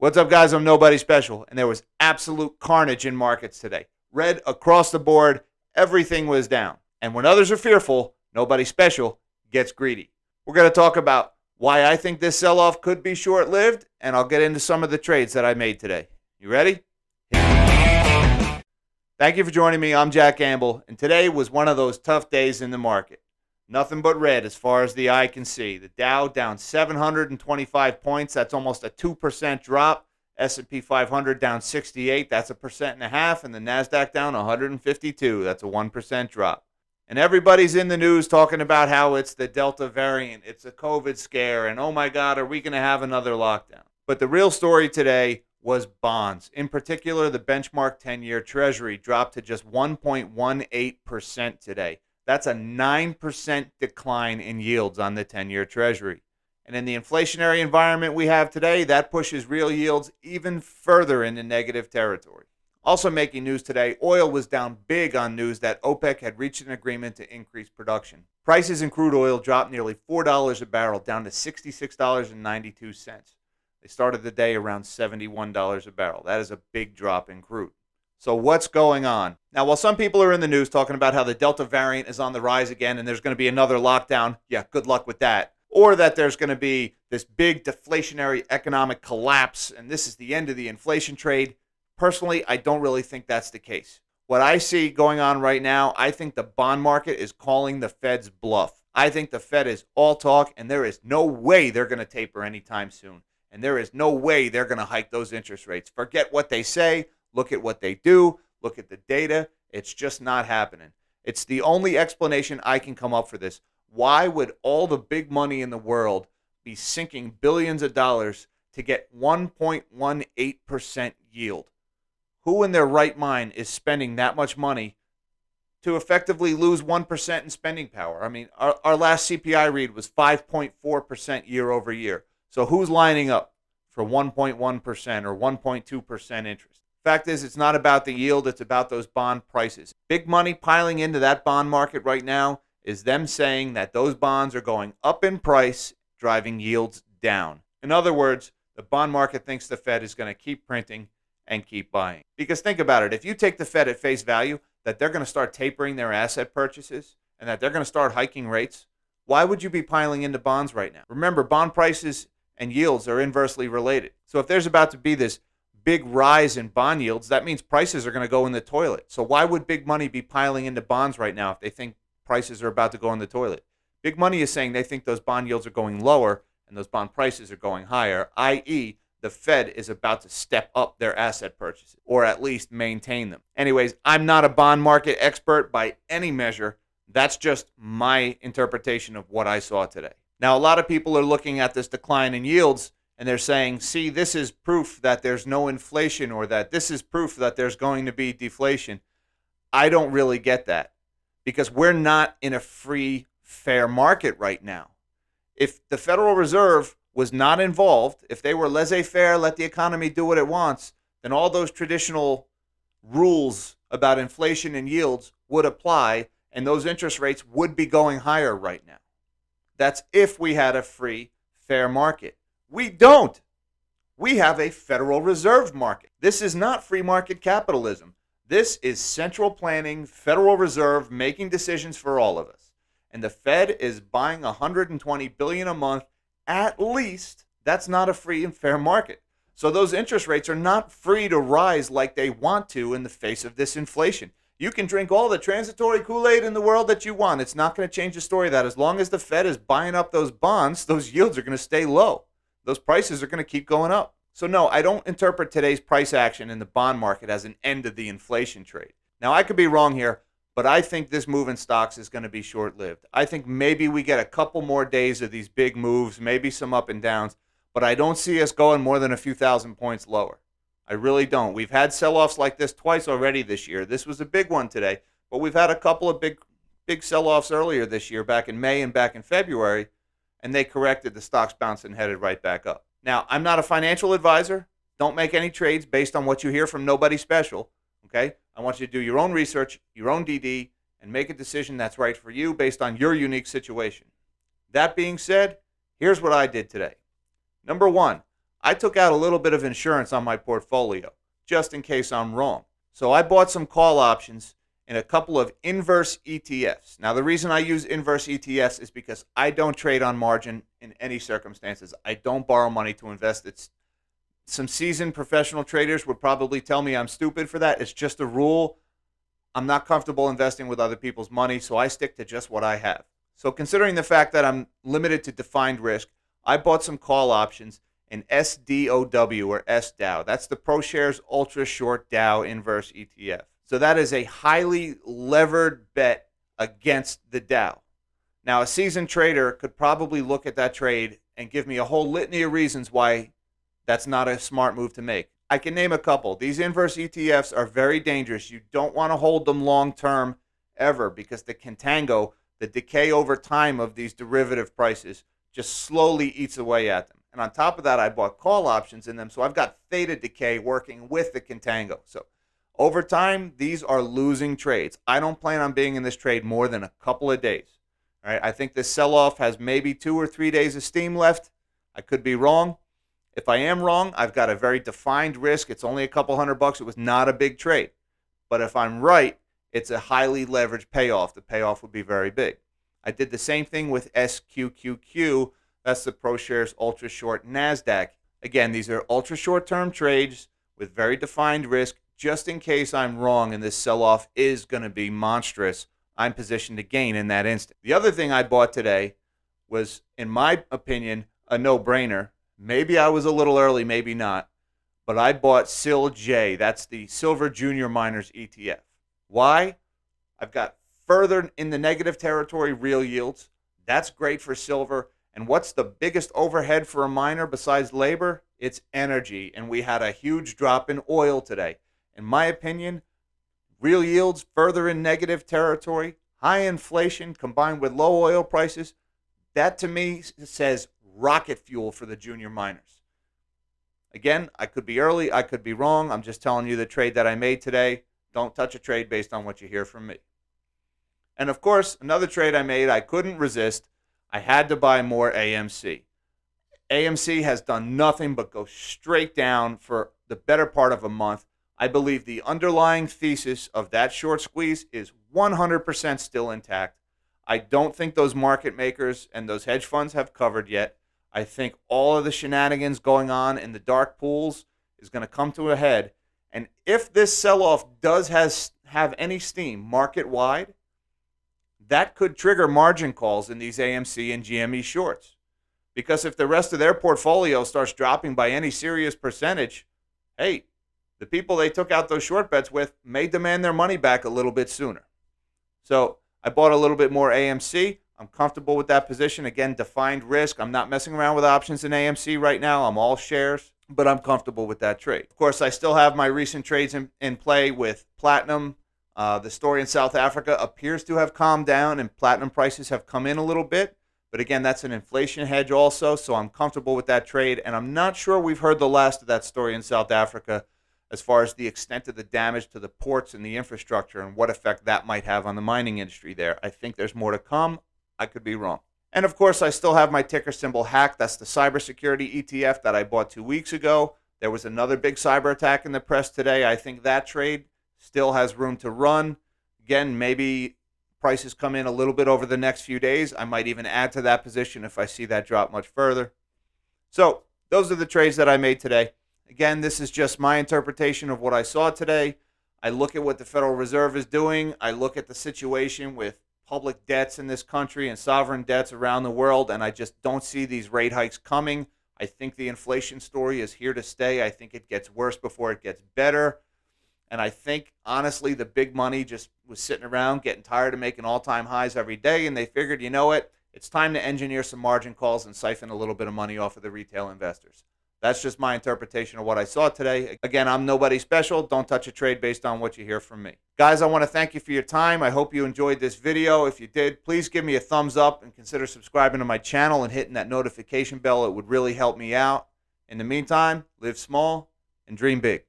What's up, guys? I'm Nobody Special, and there was absolute carnage in markets today. Red across the board, everything was down. And when others are fearful, Nobody Special gets greedy. We're going to talk about why I think this sell-off could be short-lived, and I'll get into some of the trades that I made today. You ready? Thank you for joining me. I'm Jack Gamble, and today was one of those tough days in the market. Nothing but red as far as the eye can see. The Dow down 725 points. That's almost a 2% drop. S&P 500 down 68. That's 1.5%. And the NASDAQ down 152. That's a 1% drop. And everybody's in the news talking about how it's the Delta variant. It's a COVID scare. And oh my God, are we going to have another lockdown? But the real story today was bonds. In particular, the benchmark 10-year Treasury dropped to just 1.18% today. That's a 9% decline in yields on the 10-year Treasury. And in the inflationary environment we have today, that pushes real yields even further into negative territory. Also making news today, oil was down big on news that OPEC had reached an agreement to increase production. Prices in crude oil dropped nearly $4 a barrel, down to $66.92. They started the day around $71 a barrel. That is a big drop in crude. So what's going on? Now, while some people are in the news talking about how the Delta variant is on the rise again and there's going to be another lockdown, yeah, good luck with that. Or that there's going to be this big deflationary economic collapse and this is the end of the inflation trade, personally, I don't really think that's the case. What I see going on right now, I think the bond market is calling the Fed's bluff. I think the Fed is all talk and there is no way they're going to taper anytime soon. And there is no way they're going to hike those interest rates. Forget what they say. Look at what they do. Look at the data. It's just not happening. It's the only explanation I can come up for this. Why would all the big money in the world be sinking billions of dollars to get 1.18% yield? Who in their right mind is spending that much money to effectively lose 1% in spending power? I mean, our last CPI read was 5.4% year over year. So who's lining up for 1.1% or 1.2% interest? Fact is, it's not about the yield, it's about those bond prices. Big money piling into that bond market right now is them saying that those bonds are going up in price, driving yields down. In other words, the bond market thinks the Fed is going to keep printing and keep buying. Because think about it, if you take the Fed at face value, that they're going to start tapering their asset purchases and that they're going to start hiking rates, why would you be piling into bonds right now? Remember, bond prices and yields are inversely related. So if there's about to be this big rise in bond yields, that means prices are going to go in the toilet. So why would big money be piling into bonds right now if they think prices are about to go in the toilet? Big money is saying they think those bond yields are going lower and those bond prices are going higher, i.e., the Fed is about to step up their asset purchases or at least maintain them. Anyways, I'm not a bond market expert by any measure. That's just my interpretation of what I saw today. Now, a lot of people are looking at this decline in yields and they're saying, see, this is proof that there's no inflation or that this is proof that there's going to be deflation. I don't really get that because we're not in a free, fair market right now. If the Federal Reserve was not involved, if they were laissez-faire, let the economy do what it wants, then all those traditional rules about inflation and yields would apply and those interest rates would be going higher right now. That's if we had a free, fair market. We don't. We have a Federal Reserve market. This is not free market capitalism. This is central planning, Federal Reserve making decisions for all of us. And the Fed is buying $120 billion a month at least. That's not a free and fair market. So those interest rates are not free to rise like they want to in the face of this inflation. You can drink all the transitory Kool-Aid in the world that you want. It's not going to change the story that as long as the Fed is buying up those bonds, those yields are going to stay low. Those prices are going to keep going up. So no, I don't interpret today's price action in the bond market as an end of the inflation trade. Now, I could be wrong here, but I think this move in stocks is going to be short-lived. I think maybe we get a couple more days of these big moves, maybe some up and downs, but I don't see us going more than a few thousand points lower. I really don't. We've had sell-offs like this twice already this year. This was a big one today, but we've had a couple of big sell-offs earlier this year, back in May and back in February, and they corrected. The stocks bounced and headed right back up. Now, I'm not a financial advisor. Don't make any trades based on what you hear from Nobody Special, okay? I want you to do your own research, your own DD, and make a decision that's right for you based on your unique situation. That being said, here's what I did today. Number one, I took out a little bit of insurance on my portfolio just in case I'm wrong. So I bought some call options in a couple of inverse ETFs. Now, the reason I use inverse ETFs is because I don't trade on margin in any circumstances. I don't borrow money to invest. It's some seasoned professional traders would probably tell me I'm stupid for that. It's just a rule. I'm not comfortable investing with other people's money, so I stick to just what I have. So considering the fact that I'm limited to defined risk, I bought some call options in SDOW or SDOW. That's the ProShares Ultra Short Dow Inverse ETF. So that is a highly levered bet against the Dow. Now, a seasoned trader could probably look at that trade and give me a whole litany of reasons why that's not a smart move to make. I can name a couple. These inverse ETFs are very dangerous. You don't want to hold them long term ever because the contango, the decay over time of these derivative prices, just slowly eats away at them. And on top of that, I bought call options in them, so I've got theta decay working with the contango. So over time, these are losing trades. I don't plan on being in this trade more than a couple of days. All right, I think this sell-off has maybe 2 or 3 days of steam left. I could be wrong. If I am wrong, I've got a very defined risk. It's only a couple $100. It was not a big trade. But if I'm right, it's a highly leveraged payoff. The payoff would be very big. I did the same thing with SQQQ. That's the ProShares Ultra Short NASDAQ. Again, these are ultra short-term trades with very defined risk. Just in case I'm wrong and this sell-off is going to be monstrous, I'm positioned to gain in that instant. The other thing I bought today was, in my opinion, a no-brainer. Maybe I was a little early, maybe not, but I bought SILJ. That's the Silver Junior Miners ETF. Why? I've got further in the negative territory real yields. That's great for silver. And what's the biggest overhead for a miner besides labor? It's energy. And we had a huge drop in oil today. In my opinion, real yields further in negative territory, high inflation combined with low oil prices, that to me says rocket fuel for the junior miners. Again, I could be early, I could be wrong. I'm just telling you the trade that I made today. Don't touch a trade based on what you hear from me. And of course, another trade I made, I couldn't resist. I had to buy more AMC. AMC has done nothing but go straight down for the better part of a month. I believe the underlying thesis of that short squeeze is 100% still intact. I don't think those market makers and those hedge funds have covered yet. I think all of the shenanigans going on in the dark pools is going to come to a head. And if this sell-off does have any steam market-wide, that could trigger margin calls in these AMC and GME shorts. Because if the rest of their portfolio starts dropping by any serious percentage, hey, the people they took out those short bets with may demand their money back a little bit sooner. So I bought a little bit more AMC. I'm comfortable with that position. Again, defined risk. I'm not messing around with options in AMC right now. I'm all shares, but I'm comfortable with that trade. Of course, I still have my recent trades in play with platinum. The story in South Africa appears to have calmed down and platinum prices have come in a little bit. But again, that's an inflation hedge also, so I'm comfortable with that trade. And I'm not sure we've heard the last of that story in South Africa as far as the extent of the damage to the ports and the infrastructure and what effect that might have on the mining industry there. I think there's more to come. I could be wrong. And of course, I still have my ticker symbol HACK. That's the cybersecurity ETF that I bought 2 weeks ago. There was another big cyber attack in the press today. I think that trade still has room to run. Again, maybe prices come in a little bit over the next few days. I might even add to that position if I see that drop much further. So those are the trades that I made today. Again, this is just my interpretation of what I saw today. I look at what the Federal Reserve is doing. I look at the situation with public debts in this country and sovereign debts around the world, and I just don't see these rate hikes coming. I think the inflation story is here to stay. I think it gets worse before it gets better. And I think, honestly, the big money just was sitting around getting tired of making all-time highs every day, and they figured, you know what, it's time to engineer some margin calls and siphon a little bit of money off of the retail investors. That's just my interpretation of what I saw today. Again, I'm nobody special. Don't touch a trade based on what you hear from me. Guys, I want to thank you for your time. I hope you enjoyed this video. If you did, please give me a thumbs up and consider subscribing to my channel and hitting that notification bell. It would really help me out. In the meantime, live small and dream big.